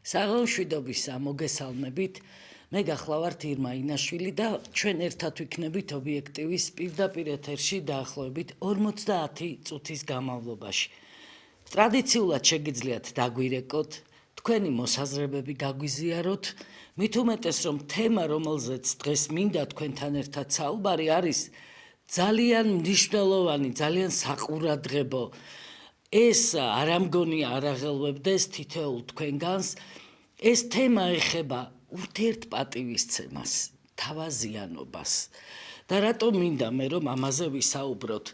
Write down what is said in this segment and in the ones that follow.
საღამშვიდობისა მოგესალმებით. მე გახლავართ ირმა ინაშვილი და ჩვენ ერთად ვიქნებით ობიექტივის პირდაპირ ეთერში დაახლოებით 50 წუთის განმავლობაში. ტრადიციულად შეგიძლიათ დაგვირეკოთ, თქვენი მოსაზრებები გაგვიზიაროთ, მით უმეტეს რომ თემა, რომელზეც დღეს მინდა თქვენთან ერთად საუბარი არის ძალიან მნიშვნელოვანი, ძალიან საყურადღებო. ეს არ ამგონია არ აღელვებდეს თითოეულ თქვენგანს. ეს თემა ეხება ურთიერთპატივისცემას, თავაზიანობას. და რატომ მინდა მე რომ ამაზე ვისაუბროთ?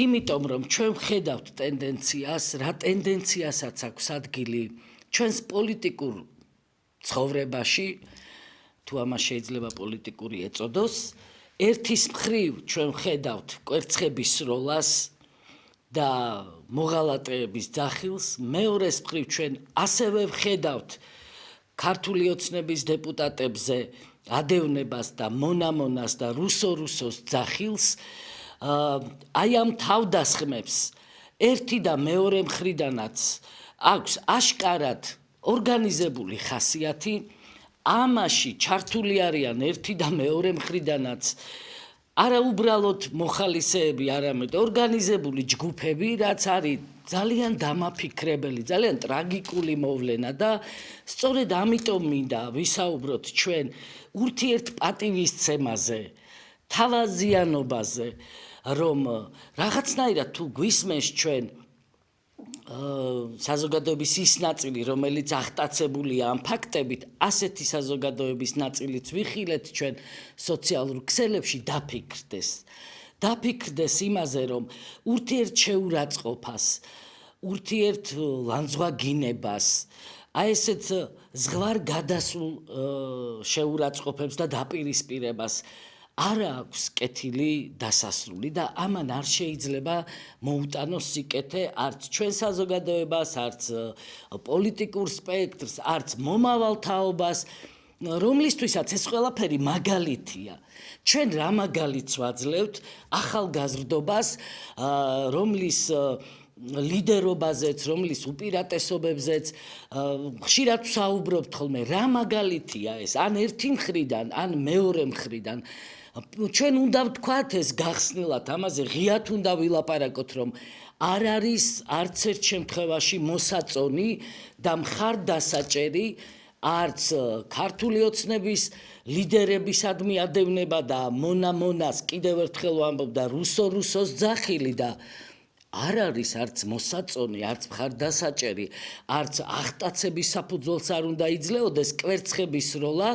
იმიტომ რომ ჩვენ ვხედავთ ტენდენციას, რა ტენდენციასაც აქვს ადგილი ჩვენს პოლიტიკურ ცხოვრებაში, თუ ამას შეიძლება პოლიტიკური ეწოდოს, ერთის მხრივ ჩვენ ვხედავთ კვერცხების სროლას და მოღალატეების ძახილს, მეორეს მხრივ ჩვენ ასევე ვხედავთ ქართული ოცნების დეპუტატებზე ადევნებას და მონამონას და რუსოს ძახილს. აი ამ თავდასხმებს ერთი და მეორე მხრიდანაც აქვს აშკარად ორგანიზებული ხასიათი, ამაში ჩართული არიან ერთი და მეორე მხრიდანაც არა უბრალოდ მოხალისეები, არამედ ორგანიზებული ჯგუფები, რაც არის ძალიან დამაფიქრებელი, ძალიან ტრაგიკული მოვლენა და სწორედ ამიტომ მინდა ვისაუბროთ ჩვენ ურთიერთპატივისცემაზე, თავაზიანობაზე, რომ რაღაცნაირად თუ გვისმენს ჩვენ საზოგადოების ის ნაწილი, რომელიც აღტაცებულია ამ ფაქტებით, ასეთი საზოგადოების ნაწილიც ვიხილეთ ჩვენ სოციალურ ქსელებში დაფიქრდეს იმაზე, რომ ურთიერთშეურაცხყოფას, ურთიერთლანძღვაგინებას, აი ესეთ ზღვარ გადასულ შეურაცხყოფებს და დაპირისპირებას არა აქვს კეთილი დასასრული და ამან არ შეიძლება მოუტანოს სიკეთე არც ჩვენ საზოგადოებას, არც პოლიტიკურ სპექტრს, არც მომავალ თაობას, რომლისთვისაც ეს ყველაფერი მაგალითია. ჩვენ რა მაგალითს ვაძლევთ ახალგაზრდობას, რომლის ლიდერობაზეც, რომლის უპირატესობებზეც ხშირად ვსაუბრობთ ხოლმე, რა მაგალითია ეს, ან ერთი მხრიდან, ან მეორე მხრიდან. ჩვენ უნდა ვთქვათ ეს გახსნილად, ამაზე ღიად უნდა ვილაპარაკოთ, რომ არ არის არც ერთ შემთხვევაში მოსაწონი და მხარდასაჭერი არც ქართული ოცნების ლიდერებისადმი ადევნება და მონას კიდევ ერთხელ ვამბობ და რუსოს ძახილი და არ არის არც მოსაწონი, არც მხარდასაჭერი, არც აღტაცების საფუძველს არ უნდა იძლეოდეს კვერცხების სროლა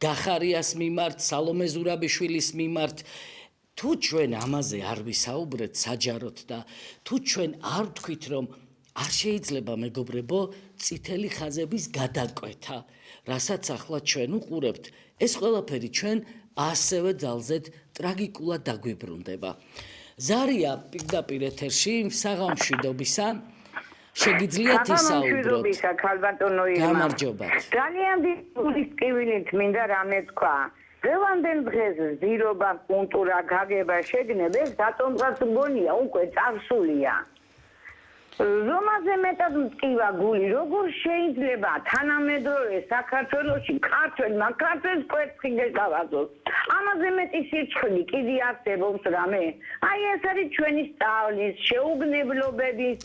გახარიას მიმართ, სალომე ზურაბიშვილის მიმართ. თუ ჩვენ ამაზე არ ვისაუბრეთ საჯაროდ და თუ ჩვენ არ ვთქვით, რომ არ შეიძლება მეგობრებო წითელი ხაზების გადაკვეთა, რასაც ახლა ჩვენ უყურებთ, ეს ყველაფერი ჩვენ ასევე ძალზედ ტრაგიკულად დაგვიბრუნდება. ზარია პირდაპირ ეთერში საღამშვიდობისა, შეგიძლიათ ისაუბროთ. გამარჯობათ. ძალიან დიდი ტკივილით მინდა რამე თქვა. დღევანდელ დღეს ზირობა, კულტურა, გაგება, შეგნება ეს დატომღაც მგონია, უკვე წარსულია. რომაზე მეტად მტკივა გული, როგორ შეიძლება თანამედროვე საქართველოში ქართველმა ქართველს კვერცხი გეკავაზოს. ამაზე მეტი სიცხლი კიდე არსებობს რამე? აი ეს არის ჩვენი სწავლის, შეუგნებლობების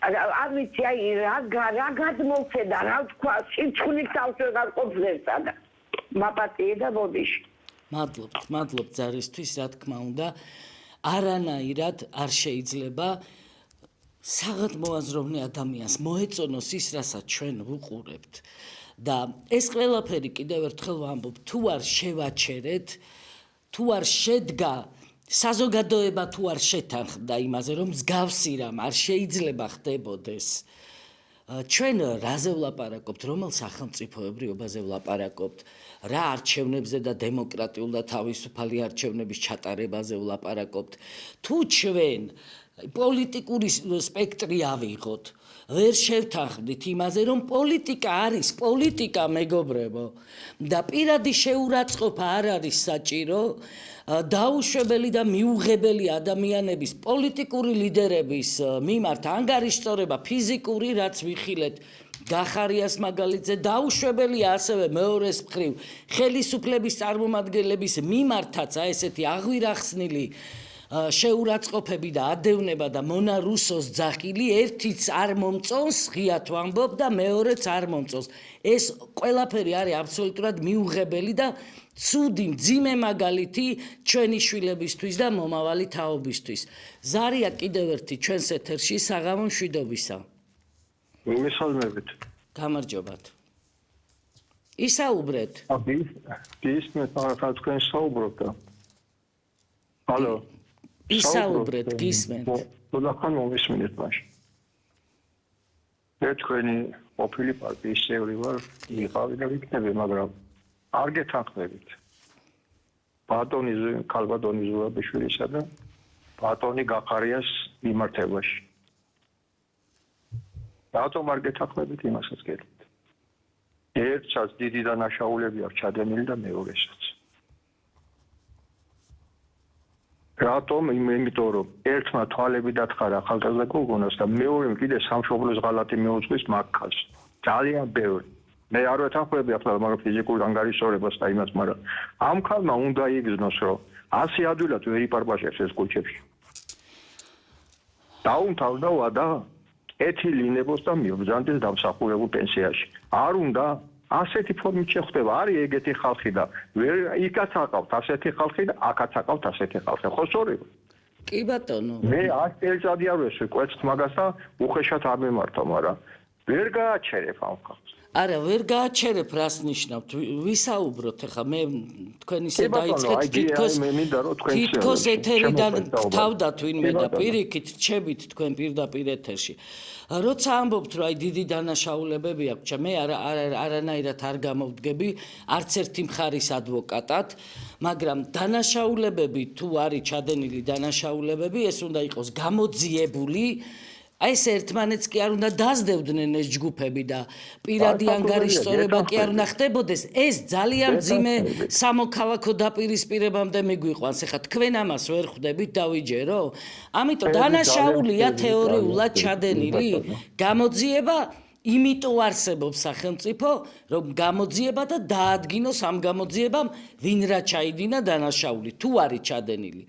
არ ვიცი, აი რა გადმოვხედა, რა თქვა, სიცხლით თავს ვეღარ ყოფს და მაპატიე და ბოდიში. მადლობთ ზარისთვის, რა თქმა უნდა, არანაირად არ შეიძლება საღადმოაზროვნე ადამიანს მოეწონოს ის, რასაც ჩვენ ვუყურებთ. და ეს ყველაფერი კიდევ ერთხელ ვამბობ, თუ არ შევაჩერეთ, თუ არ შედგა საზოგადოება, თუ არ შეთანხმდა იმაზე, რომ მსგავსი რამ არ შეიძლება ხდებოდეს. ჩვენ რაზე ვლაპარაკობთ, რომელ სახელმწიფოებრიობაზე ვლაპარაკობთ, რა არჩევნებზე და დემოკრატიულ და თავისუფალი არჩევნების ჩატარებაზე ვლაპარაკობთ. თუ ჩვენ პოლიტიკური სპექტრი ავიღოთ, ვერ შევთანხმდით იმაზე, რომ პოლიტიკა არის პოლიტიკა, მეგობრებო, და პირადი შეურაცხყოფა არ არის საჭირო, დაუშვებელი და მიუღებელი ადამიანების პოლიტიკური ლიდერების მიმართ ანგარიშწორება ფიზიკური, რაც ვიხილეთ გახარიას მაგალითზე დაუშვებელია ასევე მეორეს მხრივ ხელისუფლების წარმომადგენლების მიმართაც ესეთი აღვირახსნილი შეურაცხყოფები და ადევნება და მონა რუსოს ძახილი ერთიც არ მომწონს ღიათ ვამბობ და მეორეც არ მომწონს ეს ყველაფერი არის აბსოლუტურად მიუღებელი და ცუდი მძიმე მაგალითი ჩვენი შვილებისთვის და მომავალი თაობისთვის ზარია კიდევ ერთი ჩვენს ეთერში საღამო მშვიდობისა მისალმებით გამარჯობათ ისაუბრეთ გისმენთ ახლა თქვენ საუბრობთ ალო ისაუბრეთ გისმენთ თუნდაც მომისმინეთ მაშინ თქვენი ყოფილი პარტიის წევრი ვარ ვიყავი და ვიქნები მაგრამ არ გეთანხმებით ბატონი ქალბატონი ზურაბიშვილისა და ბატონი გახარიას მიმართებაში რატომ არ გეთანხმებით იმასაც გეტყვით ერთსაც დიდი დანაშაულები აქვს ჩადენილი და მეორესაც რატომ იმიტომ რომ ერთმა თვალები დათხარა ახალგაზრდა გოგონას და მეორემ კიდე სამშობლოს ღალატი მიუძღვის მაგას ძალიან ბევრი მე არ ვეთანხმები ახლა მაგრამ ფიზიკურ ანგარიშორებას და იმას მაგრამ ამ ქალმა უნდა იგრძნოს რომ 100 ადვილად ვერ იპარბაშებს ეს კუჩებში დაუმთავრდა ვადა ეთილი ინებოს და მიობრძანდეს დამსახურებულ პენსიაში არ უნდა ასეთი ფორმით შეხვდება არის ეგეთი ხალხი და ვერ იქაც აყავთ ასეთი ხალხი და აქაც აყავთ ასეთი ხალხი ხო სწორია კი ბატონო მე 100 წელიწადი არ ვესვიყვეთ მაგას და უხეშად არ მემართა მაგრამ ვერ გააჩერებ ამ ხალხს არა ვერ გააჩერებ რას ნიშნავთ ვისაუბროთ ახლა მე თქვენ ისე დაიწყეთ თითქოს ეთერიდან თავდათ ვინმე და პირიქით რჩებით თქვენ პირდაპირ ეთერში როცა ამბობთ რომ აი დიდი დანაშაულებები აქვს მე არანაირად არ გამოვდგები არც ერთი მხარის ადვოკატად მაგრამ დანაშაულებები თუ არის ჩადენილი დანაშაულებები ეს უნდა იყოს გამოძიებული აი ეს ერთმანეთს კი არ უნდა დაძდევდნენ ეს ჯგუფები და პირადი ანგარიშწორება კი არ უნდა ხდებოდეს ეს ძალიან მძიმე სამოქალაქო დაპირისპირებამდე მიგვიყვანს ეხლა თქვენ ამას ვერ ხვდებით დავიჯერო ამიტომ დანაშაულია თეორიულად ჩადენილი გამოძიება იმიტომ არსებობს სახელმწიფო რომ გამოძიება და დაადგინოს ამ გამოძიებამ ვინ რა ჩაიდინა დანაშაული თუ არის ჩადენილი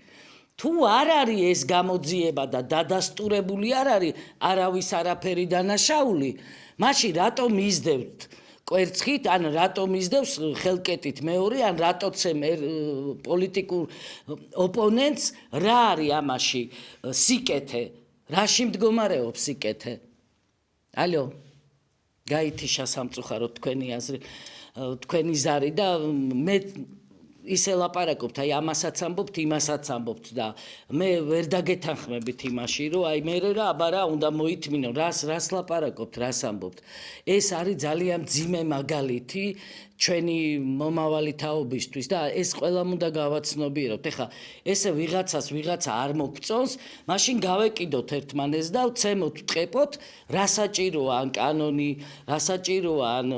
თუ არ არის ეს გამოძიება და დადასტურებული არ არის არავის არაფერი დანაშაული, მაშინ რატომ იზდევთ კვერცხით, ან რატომ იზდევს ხელკეტით მეორე, ან რატოცემ პოლიტიკურ ოპონენტს რა არის ამაში სიკეთე, რაში მდგომარეობს სიკეთე? ალო, გაითიშა სამწუხაროდ თქვენი აზრი, თქვენი ზარი და მე ისე ლაპარაკობთ, აი ამასაც ამბობთ, იმასაც ამბობთ და მე ვერ დაგეთანხმებით იმაში, რომ აი მე რა აბარა უნდა მოითმინო, რას ლაპარაკობთ, რას ამბობთ. ეს არის ძალიან ძიმე მაგალითი ჩვენი მომავალი თაობისთვის და ეს ყველამ უნდა გავაცნობიეროთ. ეხლა ესე ვიღაცა არ მოგწონს, მაშინ გავეკიდოთ ერთმანეს და ვცემოთ, ვტყეპოთ, რა საჭიროა ან კანონი, რა საჭიროა ან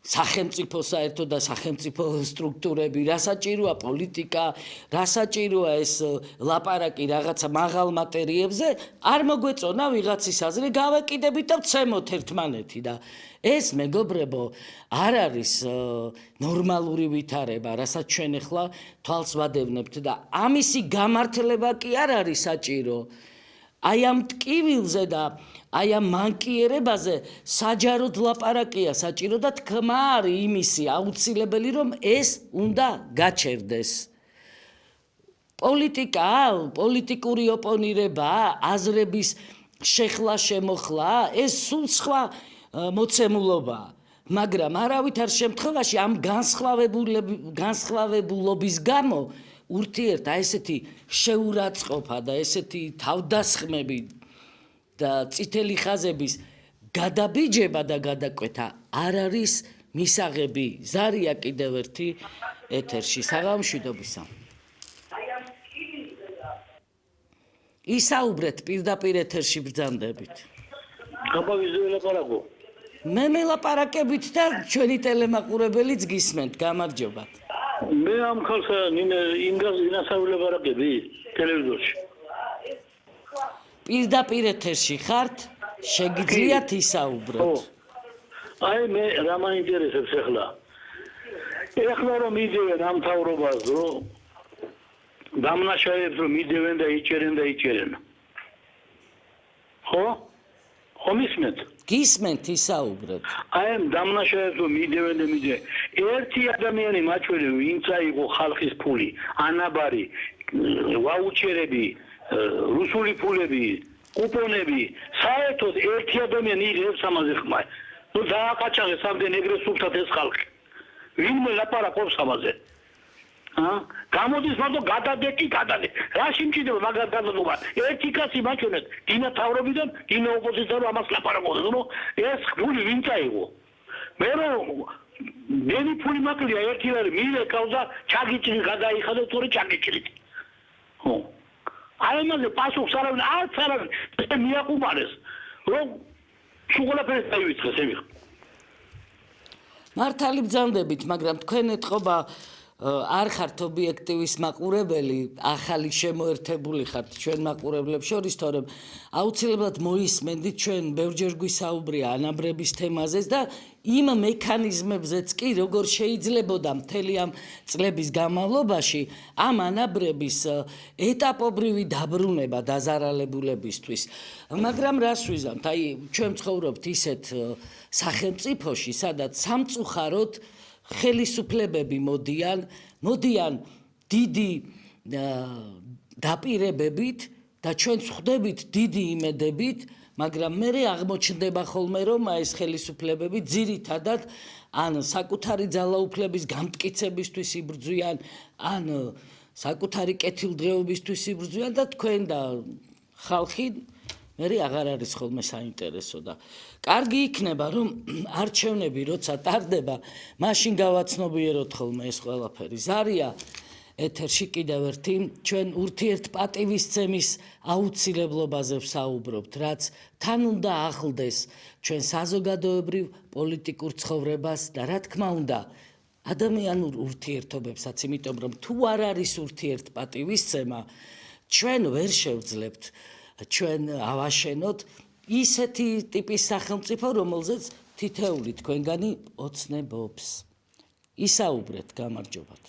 სახელმწიფო საერთო და სახელმწიფო სტრუქტურები, რა საჭიროა პოლიტიკა, რა საჭიროა ეს ლაპარაკი რაღაცა მაღალ მატერიებზე, არ მოგვეწონა ვიღაცის აზრი, გავეკიდებით და ვცემოთ ერთმანეთი და ეს მეგობრებო არ არის ნორმალური ვითარება, რასაც ჩვენ ახლა თვალს ვადევნებთ და ამისი გამართლება კი არ არის საჭირო. აი ამ ტკივილზე და აი ამ მანკიერებაზე საჯაროდ ლაპარაკია საჭირო და თქმა არის იმისი აუცილებელი რომ ეს უნდა გაჩერდეს. პოლიტიკა, პოლიტიკური ოპონირება, აზრების შეხლა შემოხლა, ეს სულ სხვა მოცემულობაა. მაგრამ არავითარ შემთხვევაში ამ განსხვავებულობის გამო ურთიერთ ესეთი შეურაცხყოფა და ესეთი თავდასხმები და წითელი ხაზების გადაბიჯება და გადაკვეთა არ არის მისაღები. ზარია კიდევ ერთი ეთერში საღამშვიდობისა. ისაუბრეთ პირდაპირ ეთერში ბრძანდებით. მე მელაპარაკებით და ჩვენი ტელემაყურებელიც გისმენთ. გამარჯობათ. მე ამ ხალხს ინასავლებ არაკები ტელევიზორში. პირდაპირ ეთერში ხართ? შეგიძლიათ ისაუბროთ? აი მე რა მაინტერესებს ახლა რომ მიდევენ ამ თავრობას რომ დამნაშავეებს რომ მიდევენ და იჭერენ ხო მისმენთ გისმენთ ისაუბრეთ აი ამ დამნაშავეებს რომ მიდევენ ერთი ადამიანი მაჩვენე ვინც აიღო ხალხის ფული ანაბარი ვაუჩერები რუსული ფულები კუპონები საერთოდ ერთი ადამიანი იღებს ამაზე ხმა ნუ დააკაჭაღეს ამდენ ეგრესულთან ეს ხალხი ვინმე ლაპარაკობს ამაზე გამოდის მარტო გადადე რა სიმჭიდება მაგარ გადადობა ერთი კაცი მაჩვენეთ დინა თავრობიდან დინა ოპოზიციამ ამას ლაპარაკობს ნუ ეს ფული ვინც აიღო მე რომ მენი ფული მაკლია ერთი ლარი მივეკავ და ჩაგიჭრი გადაიხადე თორე ჩაგიჭრით ხო აი მაგ პასუხს არავინ მიაყუმარეს რომ შუღლაფერს დაივიწყეს ემიხ მართალი ბრძანდებით, მაგრამ თქვენ ეთყობა არ ხართ ობიექტივის მაყურებელი, ახალი შემოერთებული ხართ ჩვენ მაყურებლებს შორის, თორემ აუცილებლად მოისმენდით ჩვენ ბევრჯერ გვისაუბრია ანაბრების თემაზეც და იმ მექანიზმებზეც კი როგორ შეიძლებოდა მთელი ამ წლების განმავლობაში ამ ანაბრების ეტაპობრივი დაბრუნება დაზარალებულებისთვის. მაგრამ რას ვიზამთ? აი ჩვენ ცხოვრობთ ისეთ სახელმწიფოში, სადაც სამწუხაროდ ხელისუფლებები მოდიან დიდი დაპირებებით და ჩვენ ვხვდებით დიდი იმედებით, მაგრამ მე აღმოჩნდება ხოლმე რომ ეს ხელისუფლებები ძირითადად ან საკუთარი ძალაუფლების გამტკიცებისთვის იბრძვიან, ან საკუთარი კეთილდღეობისთვის იბრძვიან და თქვენ და ხალხი მე აღარ არის ხოლმე საინტერესო და კარგი იქნება რომ არჩევნები როცა ტარდება, მაშინ გავაცნობიეროთ ხოლმე ეს ყველაფერი. ზარია ეთერში კიდევ ერთი ჩვენ ურთიერთპატივისცემის აუცილებლობაზე ვსაუბრობთ, რაც თან უნდა ახლდეს ჩვენ საზოგადოებრივ პოლიტიკურ ცხოვრებას და რა თქმა უნდა ადამიანურ ურთიერთობებსაც, იმიტომ რომ თუ არ არის ურთიერთპატივისცემა, ჩვენ ვერ შევძლებთ ჩვენ ავაშენოთ ისეთი ტიპის სახელმწიფო, რომელზეც თითეული თქვენგანი ოცნებობს. ისაუბრეთ, გამარჯობათ.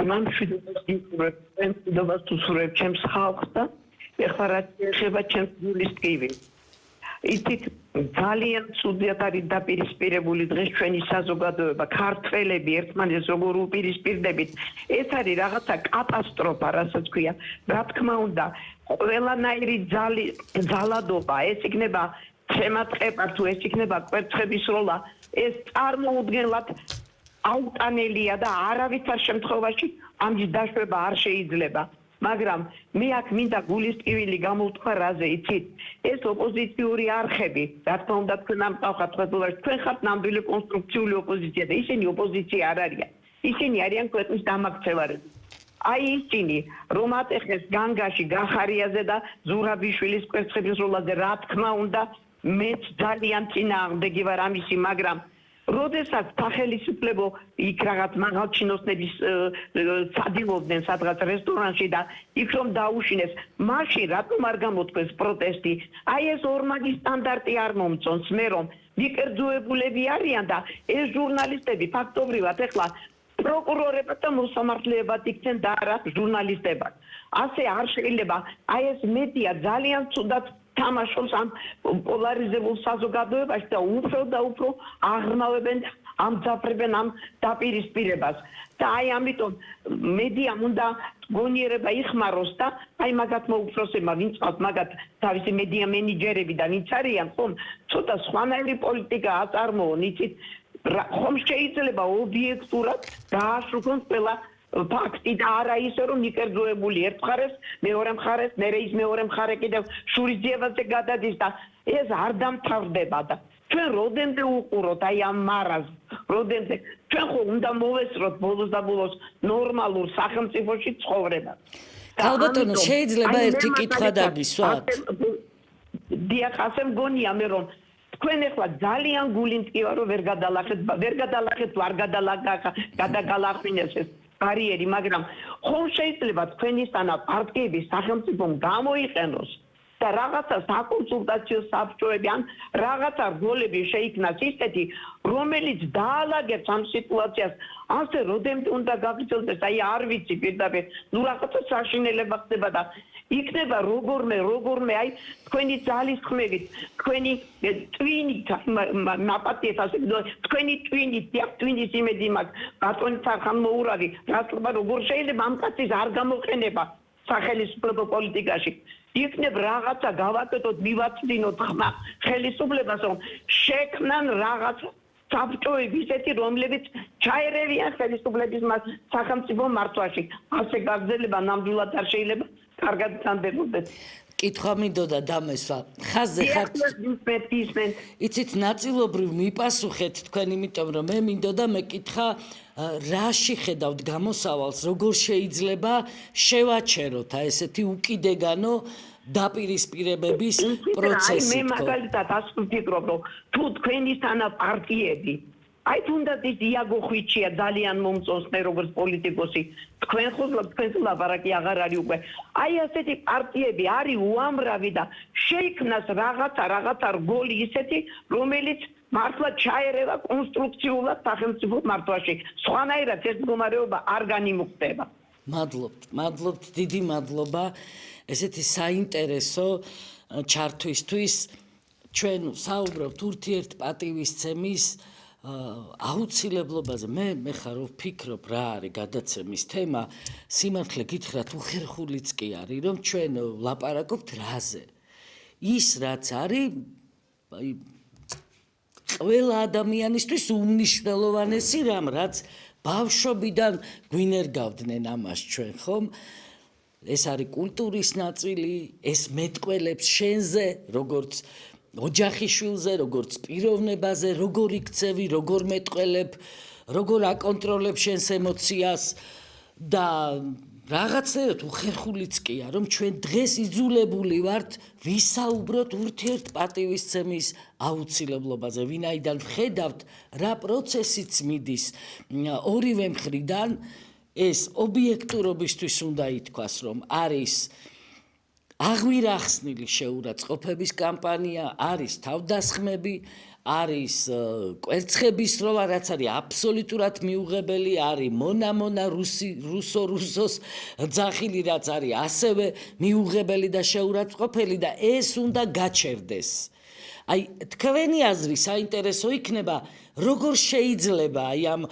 მან მშვიდობას უსურვებ ჩემს ხალხს და ეხლა რაც ეხება ჩემს გულის ტკივი. იცით ძალიან ცუდად არის დაპირისპირებული დღეს ჩვენი საზოგადოება, ქართველები ერთმანეთს როგორ უპირისპირდებით. ეს არის რაღაცა კატასტროფა, რასაც ქვია. რა თქმა უნდა, ყველანაირი ძალადობა, ეს იქნება შემატყება თუ ეს იქნება კვერცხების როლა, ეს წარმოუდგენლად აუტანელია და არავითარ შემთხვევაში ამის დაშვება არ შეიძლება. მაგრამ მე აქ მინდა გულის ტკივილი გამოვთქვა რაზე, იცით? ეს ოპოზიციური არხები, რა თქმა უნდა თქვენ ამ წავხატყებულაში, თქვენ ხართ ნამდვილი კონსტრუქციული ოპოზიცია და ისინი ოპოზიცია არ არიან. ისინი არიან ქვეყნის დამაქცევარები. აი ისინი რომ ატეხეს განგაში, გახარიაზე და ზურაბიშვილის კვერცხების როლაზე, რა თქმა უნდა, მეც ძალიან წინააღმდეგი ვარ ამისი, მაგრამ როდესაც სახელმწიფო იქ რაღაც მაღალჩინოსნების სადილობდნენ სადღაც რესტორანში და იქ რომ დაუშინეს, მაშინ რატომ არ გამოთქვეს პროტესტი? აი ეს ორმაგი სტანდარტი არ მომწონს მე რომ მიკერძოებულები არიან და ეს ჟურნალისტები ფაქტობრივად ეხლა პროკურორებად და მოსამართლეებად იქცენ და არა ჟურნალისტებად. ასე არ შეიძლება. აი ეს მედია ძალიან ცუდად თამაშობს ამ პოლარიზებულ საზოგადოებაში და უფრო აღრმავებენ, ამძაფრებენ ამ დაპირისპირებას. და აი ამიტომ მედიამ უნდა გონიერება იხმაროს და აი მაგათ მოუფროსებმა, ვინც ყავს მაგათ თავისი მედია მენეჯერები და ვინც არიან, ხომ ცოტა სხვანაირი პოლიტიკა აწარმოონ, იცით, ხომ შეიძლება ობიექტურად დააშუქონ ყველა ფაქტი და არა ისე რომ მიკერძოებული ერთ მხარეს, მეორე მხარეს, მერე ის მეორე მხარე კიდევ შურისძიებაზე გადადის და ეს არ დამთავრდება და ჩვენ როდემდე უყუროთ აი ამ მარაზს, როდემდე ჩვენ ხო უნდა მოვესწროთ ბოლოს და ბოლოს ნორმალურ სახელმწიფოში ცხოვრება. ქალბატონო, შეიძლება ერთი კითხვა დაგისვათ? დიახ, ასე მგონია მე რომ თქვენ ახლა ძალიან გული მტკივა რომ ვერ გადალახეთ, არ გადაგალახინეს ეს ბარიერი, მაგრამ ხომ შეიძლება თქვენისთანა პარტიების სახელმწიფომ გამოიყენოს და და რაღაცა საკონსულტაციო საბჭოები ან რაღაცა რგოლები შეიქმნას ისეთი, რომელიც დაალაგებს ამ სიტუაციას, ასე როდემდე უნდა გაგრძელდეს, აი არ ვიცი პირდაპირ, ნუ რაღაცა საშინელება ხდება და იქნება როგორმე, აი თქვენი ძალისხმევით, თქვენი ტვინით, მაპატიეთ ასე, თქვენი ტვინის იმედი მაქვს, ბატონი ფარხან მოურავი, რატომ როგორ შეიძლება ამ კაცის არ გამოყენება სახელმწიფო პოლიტიკაში. იქნებ რაღაცა გავაკეთოთ, მივაწვდინოთ ხმა ხელისუფლებას, რომ შექმნან რაღაცა საბჭოები ისეთი, რომლებიც ჩაერევიან ხელისუფლების სახელმწიფო მართვაში. ასე გაგრძელება ნამდვილად არ შეიძლება. კარგად დამდებოდეთ. კითხვა მინდოდა დამესვა. ხაზზე ხართ. იცით, ნაწილობრივ მიპასუხეთ თქვენ, იმიტომ რომ მე მინდოდა მეკითხა რაში ხედავთ გამოსავალს, როგორ შეიძლება შევაჩეროთ ესეთი უკიდეგანო დაპირისპირებების პროცესი. მე მაგალითად ასე ვფიქრობ, რომ თუ თქვენისთანა პარტიები აი თუნდაც ის იაგო ხვიჩია ძალიან მომწონს როგორც პოლიტიკოსი, თქვენ ლაპარაკი აღარ არის უკვე. აი ასეთი პარტიები არის უამრავი და შეიქმნას რაღაცა რგოლი ისეთი, რომელიც მართლა ჩაერევა კონსტრუქციულად სახელმწიფო მართვაში. სხვანაირად ეს მდგომარეობა არ განიმუხტება. მადლობთ, დიდი მადლობა ესეთი საინტერესო ჩართვისთვის. ჩვენ საუბრობთ ურთიერთპატივისცემის აუცილებლობაზე. მე ხარ ვფიქრობ რა არის გადაცემის თემა, სიმართლე გითხრათ უხერხულიც კი არის, რომ ჩვენ ვლაპარაკობთ რაზე. ის რაც არის აი ყველა ადამიანისთვის უმნიშვნელოვანესი რამ, რაც ბავშვობიდან გვინერგავდნენ ამას ჩვენ, ხომ? ეს არის კულტურის ნაწილი, ეს მეტყველებს შენზე, როგორც ოჯახიშვილზე, როგორც პიროვნებაზე, როგორ იქცევი, როგორ მეტყველებ, როგორ აკონტროლებ შენს ემოციას და რაღაცნაირად უხერხულიც კია, რომ ჩვენ დღეს იძულებული ვართ ვისაუბროთ ურთიერთპატივისცემის აუცილებლობაზე, ვინაიდან ვხედავთ რა პროცესიც მიდის ორივე მხრიდან. ეს ობიექტურობისთვის უნდა ითქვას, რომ არის აღვირახსნილი შეურაცხყოფების კამპანია, არის თავდასხმები, არის კვერცხების სროლა, რაც არის აბსოლუტურად მიუღებელი, არის მონა რუსოს ძახილი, რაც არის ასევე მიუღებელი და შეურაცხყოფელი და ეს უნდა გაჩერდეს. აი თქვენი აზრი საინტერესო იქნება, როგორ შეიძლება აი ამ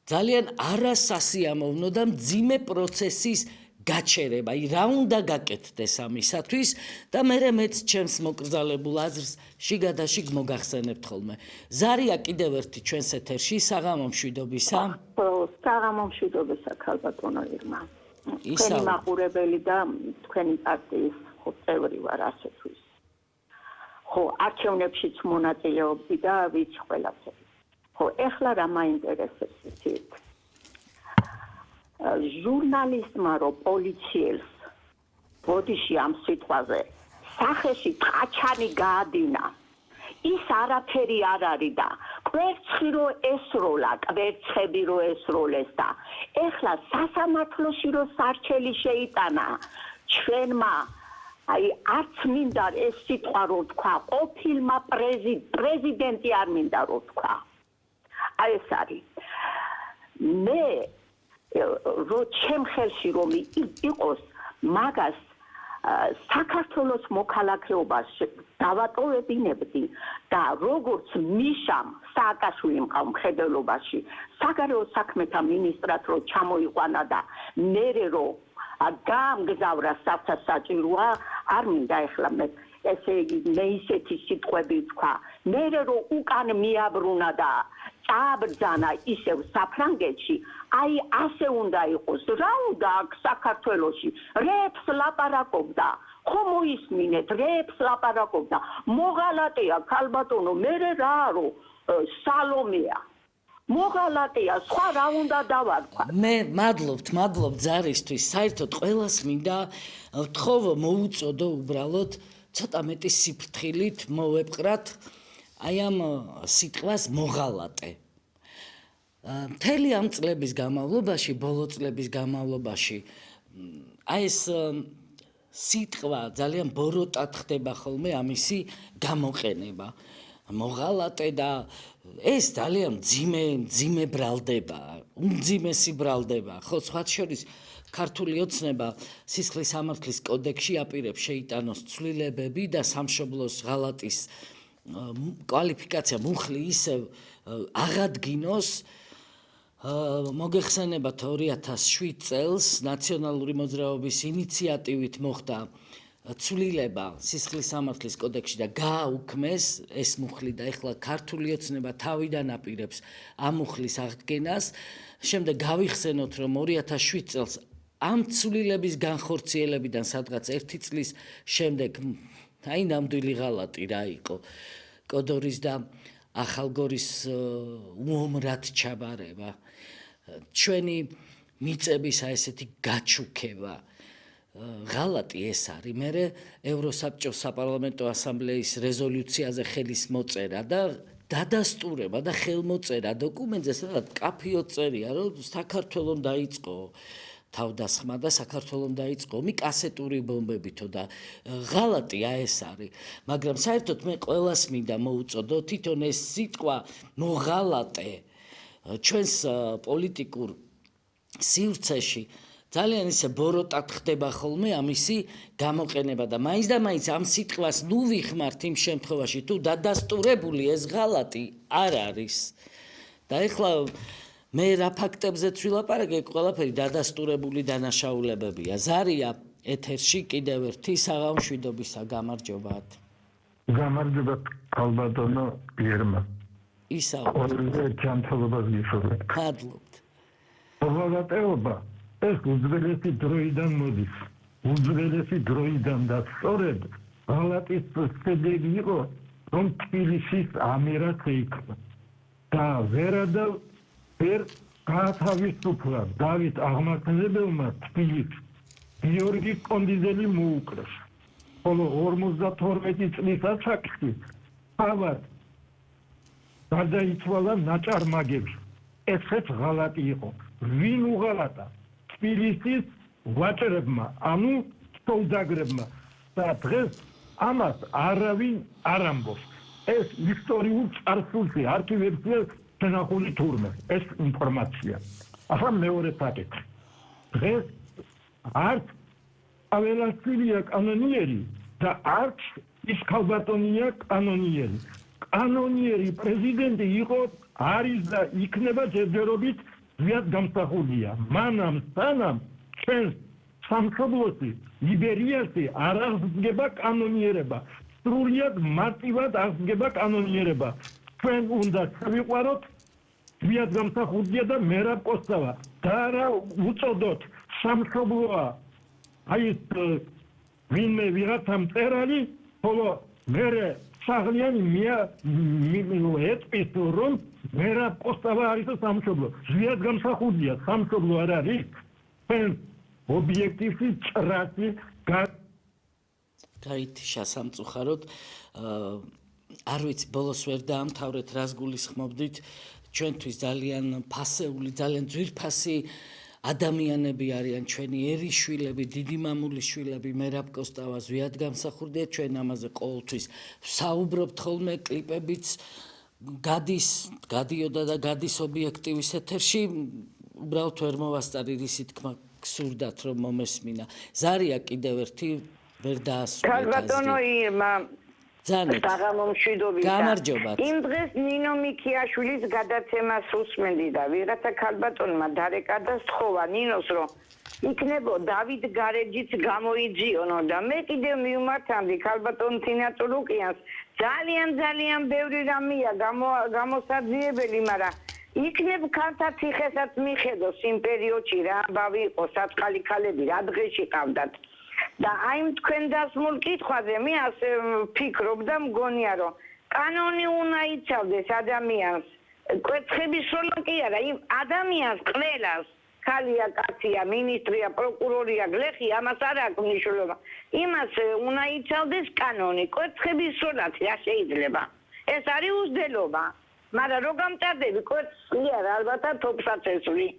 ძალიან არასასიამოვნო და მძიმე პროცესის გაჩერება, რა უნდა გაკეთდეს ამისათვის და მეც ჩემს მოკრძალებულ აზრს შიგადაშიგ მოგახსენებთ ხოლმე. ზარია კიდევ ერთი ჩვენს ეთერში, საღამო მშვიდობისა. საღამო მშვიდობისა, ქალბატონო ირმა. თქვენი მაყურებელი და თქვენი პარტიის წევრი ვარ ასეთვის. ხო, არჩევნებშიც მონაწილეობდი და ვიცი ყველაფერი. ხო, ეხლა რა მაინტერესებს იცით? ჟურნალისტმა რო პოლიციელს ბოდიში ამ სიტყვაზე სახეში ტყაჩანი გაადინა, ის არაფერი არ არის და კვერცხი რო ესროლა, კვერცხები რო ესროლეს და ეხლა სასამართლოში რო სარჩელი შეიტანა ჩვენმა, აი არც მინდა ეს სიტყვა რო თქვა, ყოფილმა პრეზიდენტი არ მინდა რო თქვა. აი ეს არის. მე რო ჩემ ხელში რომ იყოს მაგას საქართველოს მოქალაქეობას დავატოვებინებდი და როგორც მიშამ სააკაშვილიმ მხედველობაში საგარეო საქმეთა მინისტრად რო ჩამოიყვანა და მერე რო გაამგზავრა საჭიროა, არ მინდა ეხლა მე ესე იგი მე ისეთი სიტყვები ვთქვა, მერე რო უკან მიაბრუნა და წააბრძანა ისევ საფრანგეთში, აი ასე უნდა იყოს. რა უნდა აქ საქართველოში რეებს ლაპარაკობდა, ხო მოისმინეთ, რეებს ლაპარაკობდა, მოღალატეა ქალბატონო, მერე რაარო სალომეა, მოღალატეა, სხვა რა უნდა დავარქვა. მე მადლობთ ზარისთვის, საერთოდ ყველას მინდა ვთხოვო მოუწოდო უბრალოდ ცოტა მეტი სიფრთხილით მოვეპყრათ აი ამ სიტყვას მოღალატე. მთელი ამ წლების განმავლობაში, ბოლო წლების განმავლობაში, აი ეს სიტყვა ძალიან ბოროტად ხდება ხოლმე ამისი გამოყენება. მოღალატე და ეს ძალიან მძიმე ბრალდება, უმძიმესი ბრალდება. ხო, სხვა შორის ქართული ოცნება სისხლის სამართლის კოდექსში აპირებს შეიტანოს ცვლილებები და სამშობლოს ღალატის კვალიფიკაცია მუხლი ისევ აღადგინოს. მოგეხსენებათ 2007 წელს ნაციონალური მოძრაობის ინიციატივით მოხდა ცვლილება სისხლის სამართლის კოდექსში და გააუქმეს ეს მუხლი და ეხლა ქართული ოცნება თავიდან აპირებს ამ მუხლის აღდგენას. შემდეგ გავიხსენოთ, რომ 2007 წელს ამ ცვლილების განხორციელებიდან სადღაც 1 წლის შემდეგ აი ნამდვილი ღალატი რა იყო კოდორის და ახალგორის უომრად ჩაბარება, ჩვენი მიწების ესეთი გაჩუქება. ღალატი ეს არის. მე ევროსაბჭოს საპარლამენტო ასამბლეის რეზოლუციაზე ხელის მოწერა და დადასტურება და ხელმოწერა დოკუმენტზე, სადაც კაფიოდ წერია, რომ საქართველოს დაიწყო თავდასხმა და საქართველოს დაიწყო ომი კასეტური ბომბებითო და ღალატი ეს არის. მაგრამ საერთოდ მე ყველას მინდა მოუწოდო თვითონ ეს სიტყვა მოღალატე ჩვენს პოლიტიკურ სივრცეში ძალიან ისე ბოროტად ხდება ხოლმე ამისი გამოყენება და მაინც და მაინც ამ სიტყვას ნუ ვიხმართ იმ შემთხვევაში თუ დადასტურებული ეს ღალატი არ არის. და ეხლა მე რა ფაქტებზეც ვილაპარაკე, ყველაფერი დადასტურებული დანაშაულებებია. ზარია ეთერში კიდევ ერთი საღამშვიდობისა, გამარჯობათ. გამარჯობათ ალბათონო იერმა. ისაუბრეთ. ჯანმრთელობას გისურვებთ. მადლობთ. მოღალატეობა ეს უძველესი დროიდან მოდის. უძველესი დროიდან და სწორედ ღალატის შედეგი იყო, რომ თბილისის ამირად შეიქმნა. და ვერადავ ვერ გაათავისუფლა დავით აღმართლებელმა თბილისს გიორგი კონდიზელი მოუკლეს. ხოლო 52 წლის ასაკში თავად გადაიცვალა ნაჭარმაგებს. ესეც ღალატი იყო. ვინ უღალატა? თბილისის ვაჭრებმა, ანუ სოლდაგრებმა. და დღეს ამას არავინ არ ამბობს. ეს ისტორიულ წარსულში არქივებია შენახული თურმე ეს ინფორმაცია. ახლა მეორე ფაქტი. დღეს არც აველაშვილია კანონიერი და არც ის ქალბატონია კანონიერი. კანონიერი პრეზიდენტი იყო, არის და იქნება ჯერჯერობით ზვიად გამსახურდია. მანამ სანამ ჩვენს სამშობლოში იბერიაში არ აღდგება კანონიერება. სრულიად მარტივად აღდგება კანონიერება. ჩვენ უნდა შევიყვაროთ ზვიად გამსახურდია და მერაბ კოსტავა. და რა უწოდოთ სამშობლოა აი ეს ვინმე ვიღაცა მწერალი, ხოლო მერე საღლიანი ეტყვის რომ მერაბ კოსტავა არის სამშობლო. ზვიად გამსახურდია სამშობლო არ არის. ჩვენ ობიექტივში ჭრაში გაითიშა სამწუხაროდ არ ვიცი ბოლოს ვერ დაამთავრეთ რას გულისხმობდით ჩვენთვის ძალიან ფასეული ძალიან ძვირფასი ადამიანები არიან ჩვენი ერიშვილები დიდი მამულის შვილები მერაბ კოსტავა ზვიად გამსახურდია ჩვენ ამაზე ყოველთვის ვსაუბრობთ ხოლმე კლიპებიც გადიოდა და გადის ობიექტივის ეთერში უბრალოდ ვერ მოვასწარი რისი თქმა გსურდათ რომ მომესმინა ზარია კიდევ ერთი ვერ დაასრულეთ ქალბატონო ირმა საღამომშვიდობისა. გამარჯობათ. იმ დღეს ნინო მიქიაშვილის გადაცემას უსმენდი და ვიღაცა ქალბატონმა დარეკა და სთხოვა ნინოს რომ იქნებო დავით გარეჯიც გამოიძიონო და მე კიდევ მივმართამდი ქალბატონ თინა წულუკიანს ძალიან ბევრი რამეა გამოსაძიებელი, მაგრამ იქნებ ქალთა ციხესაც მიხედოს იმ პერიოდში რა ამბავი იყო საწყალი ქალები რა დღეში ყავდათ. და აი თქვენ დასმულ კითხვაზე მე ასე ვფიქრობ და მგონია რომ კანონი უნდა იცავდეს ადამიანს კვეთხების სროლა კი არა იმ ადამიანს ყველას ქალია კაცია მინისტრია პროკურორია გლეხი ამას არ აქვს მნიშვნელობა იმას უნდა იცავდეს კანონი კვეთხების სროლაც რა შეიძლება ეს არის უზრდელობა მაგრამ რო გამტარდები კვეთხი არა ალბათ თოფსაც ესვი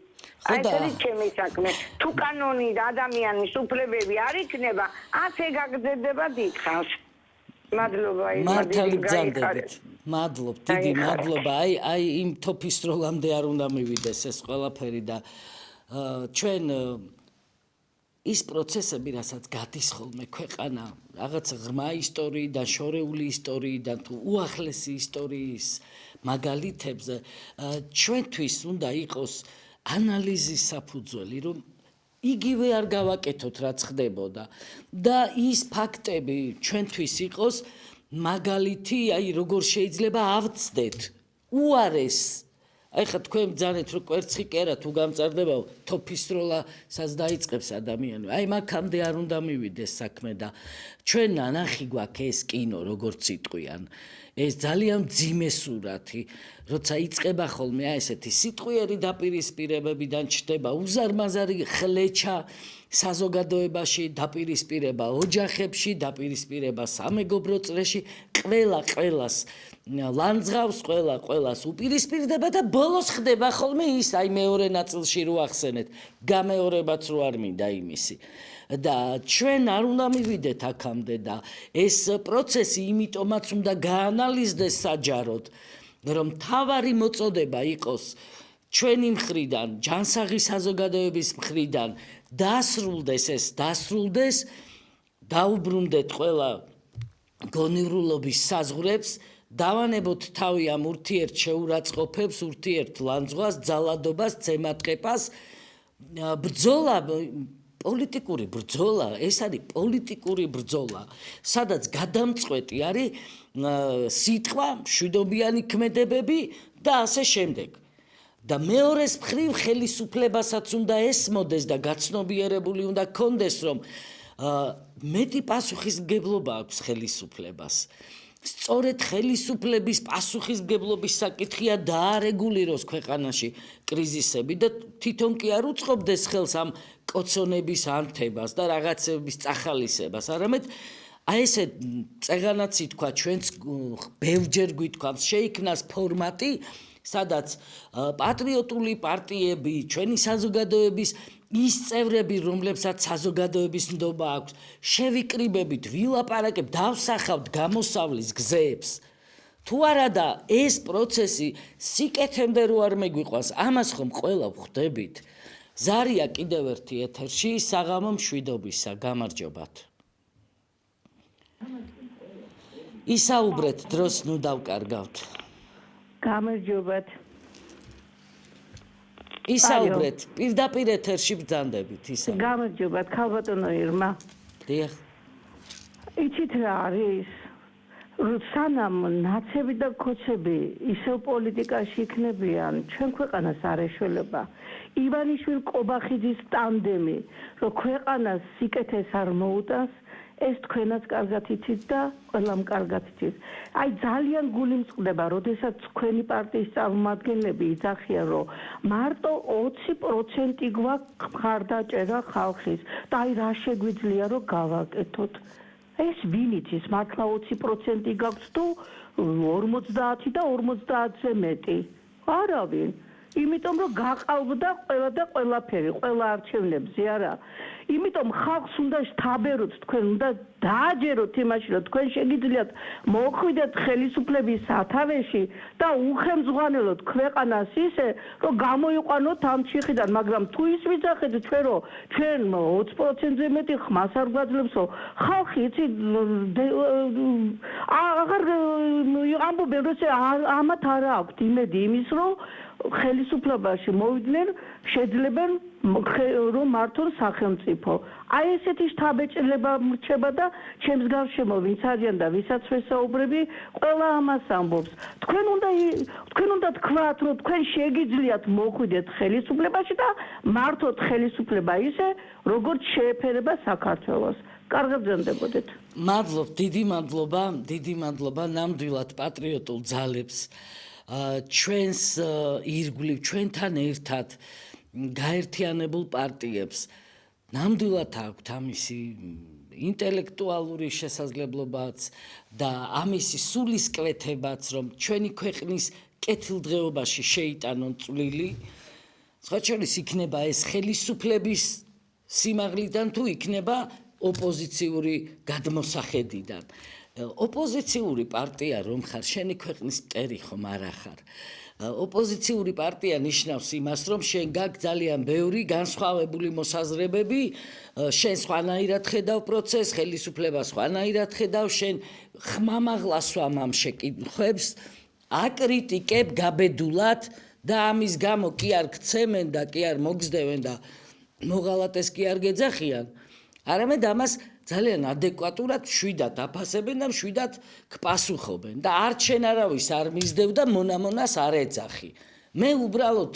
აი ეს ჩემი საქმე. თუ კანონი და ადამიანის უფლებები არ იქნება, ასე გაგრძელდება დიდხანს. მადლობა მართალი ბრძანდებით. მადლობ, დიდი მადლობა. აი იმ თოფის როლამდე არ უნდა მივიდეს ეს ყველაფერი და ჩვენ ის პროცესები, რასაც გადის ხოლმე ქვეყანა, რაღაც ღრმა ისტორიიდან, შორეული ისტორიიდან თუ უახლესი ისტორიის მაგალითებზე, ჩვენთვის უნდა იყოს ანალიზის საფუძველი, რომ იგივე არ გავაკეთოთ, რაც ხდებოდა და ის ფაქტები ჩვენთვის იყოს მაგალითი, აი როგორ შეიძლება ავწდეთ უარეს. აი ხა თქვენ ბრძანეთ რომ კვერცხი კერა თუ გამწარდება თოფისროლასაც დაიწყებს ადამიანი. აი მაგამდე არ უნდა მივიდეს საქმე და ჩვენ ნანახი გვაქვს ეს კინო როგორც იტყვიან. ეს ძალიან მძიმე სურათი, როცა იწყება ხოლმე აი ესეთი სიტყვიერი დაპირისპირებებიდან ჩდება უზარმაზარი ხლეჩა საზოგადოებაში, დაპირისპირება ოჯახებში, დაპირისპირება სამეგობრო წრეში, ყველას ლანძღავს, ყველას უპირისპირდება და ბოლოს ხდება ხოლმე ის, აი მეორე ნაწილში რო ახსენეთ, გამეორებაც რო არ მინდა იმისი. და ჩვენ არ უნდა მივიდეთ აქამდე და ეს პროცესი იმიტომაც უნდა გაანალიზდეს საჯაროდ, რომ თავარი მოწოდება იყოს ჩვენი მხრიდან, ჯანსაღი საზოგადოების მხრიდან დასრულდეს, დაუბრუნდეთ ყველა გონივრულობის საზღვრებს, დავანებოთ თავი ამ ურთიერთ შეურაცხყოფებს, ურთიერთ ლანძღვას, ძალადობას, ცემატყეპას, ბრძოლა პოლიტიკური ბრძოლა, ეს არის პოლიტიკური ბრძოლა, სადაც გადამწყვეტი არის სიტყვა, მშვიდობიანი ქმედებები და ასე შემდეგ. და მეორეს მხრივ ხელისუფლებასაც უნდა ესმოდეს და გაცნობიერებული უნდა გქონდეს, რომ მეტი პასუხისმგებლობა აქვს ხელისუფლებას. სწორედ ხელისუფლების პასუხისმგებლობის საკითხია დაარეგულიროს ქვეყანაში კრიზისები და თვითონ კი არ უწყობდეს ხელს ამ კოცონების ანთებას და რაღაცების წახალისებას, არამედ აი ესე წეგანაც ითქვა, ჩვენც ბევრჯერ გვითქვამს, შეიქმნას ფორმატი, სადაც პატრიოტული პარტიები, ჩვენი საზოგადოების ის წევრები, რომლებსაც საზოგადოების ნდობა აქვს, შევიკრიბებით, ვილაპარაკებთ, დავსახავთ გამოსავლის გზებს. თუ არადა ეს პროცესი სიკეთემდე რო არ მეგვიყვანს, ამას ხომ ყველა ვხვდებით. ზარია კიდევ ერთი ეთერში, საღამო მშვიდობისა, გამარჯობათ. ისაუბრეთ, დროს ნუ დავკარგავთ. გამარჯობათ. ისაუბრეთ, პირდაპირ ეთერში ბრძანდებით, ისაუბრეთ. გამარჯობათ, ქალბატონო ირმა. დიახ. იცით რა არის? სანამ ნაცები და ქოცები ისევ პოლიტიკაში იქნებიან, ჩვენ ქვეყანას არ ეშველება. ივანიშვილ-კობახიძის ტანდემი, რომ ქვეყანას სიკეთეს არ მოუტანს, ეს თქვენაც კარგად იცით და ყველამ კარგად იცით. აი ძალიან გული მწყდება, როდესაც თქვენი პარტიის წარმომადგენლები იძახიან, რომ მარტო 20% გვაქვს მხარდაჭერა ხალხის და აი რა შეგვიძლია რომ გავაკეთოთ. ეს ვინ იცის, მართლა 20% გაქვს თუ 50 და 50-ზე მეტი? არავინ. იმიტომ რომ გაყალბდა ყველა და ყველაფერი, ყველა არჩევნებზე არა. იმიტომ ხალხს უნდა შთაბეროთ, თქვენ უნდა დააჯეროთ იმაში, რომ თქვენ შეგიძლიათ მოხვიდეთ ხელისუფლების სათავეში და უხელმძღვანელოთ ქვეყანას ისე, რომ გამოიყვანოთ ამ ჩიხიდან, მაგრამ თუ ის ვიძახეთ ჩვენ, რომ ჩვენ 20%-ზე მეტი ხმას არ გვაძლევს, ხალხი იცი აღარ ამბობენ, რომ ამათ არა აქვთ იმედი იმის, რომ ხელისუფლებაში მოვიდნენ, შეძლებენ რომ მართონ სახელმწიფო. აი ესეთი შთაბეჭდილება მრჩება და ჩემს გარშემო ვინც არიან და ვისაც ვესაუბრები, ყველა ამას ამბობს. თქვენ უნდა თქვათ, რომ თქვენ შეგიძლიათ მოხვიდეთ ხელისუფლებაში და მართოთ ხელისუფლება ისე, როგორც შეეფერება საქართველოს. კარგად ბრძანდებოდეთ. მადლობ, დიდი მადლობა ნამდვილად პატრიოტულ ძალებს. ჩვენს ირგვლივ, ჩვენთან ერთად გაერთიანებულ პარტიებს ნამდვილად აქვთ ამისი ინტელექტუალური შესაძლებლობაც და ამისი სულისკვეთებაც, რომ ჩვენი ქვეყნის კეთილდღეობაში შეიტანონ წვლილი სხვა შორის იქნება ეს ხელისუფლების სიმაღლიდან თუ იქნება ოპოზიციური გადმოსახედიდან. ოპოზიციური პარტია რომ ხარ, შენი ქვეყნის მტერი ხომ არა ხარ. ოპოზიციური პარტია ნიშნავს იმას, რომ შენ გაქვს ძალიან ბევრი განსხვავებული მოსაზრებები, შენ სხვანაირად ხედავ პროცესს, ხელისუფლება სხვანაირად ხედავ, შენ ხმამაღლა სვამ ამ შეკითხვებს, აკრიტიკებ გაბედულად და ამის გამო კი არ გცემენ და კი არ მოგზდევენ და მოღალატეს კი არ გეძახიან, არამედ ამას ძალიან ადეკვატურად შვიდად აფასებენ და შვიდად გპასუხობენ და არც შენ არავის არ მისდევ და მონამონას არ ეძახი. მე უბრალოდ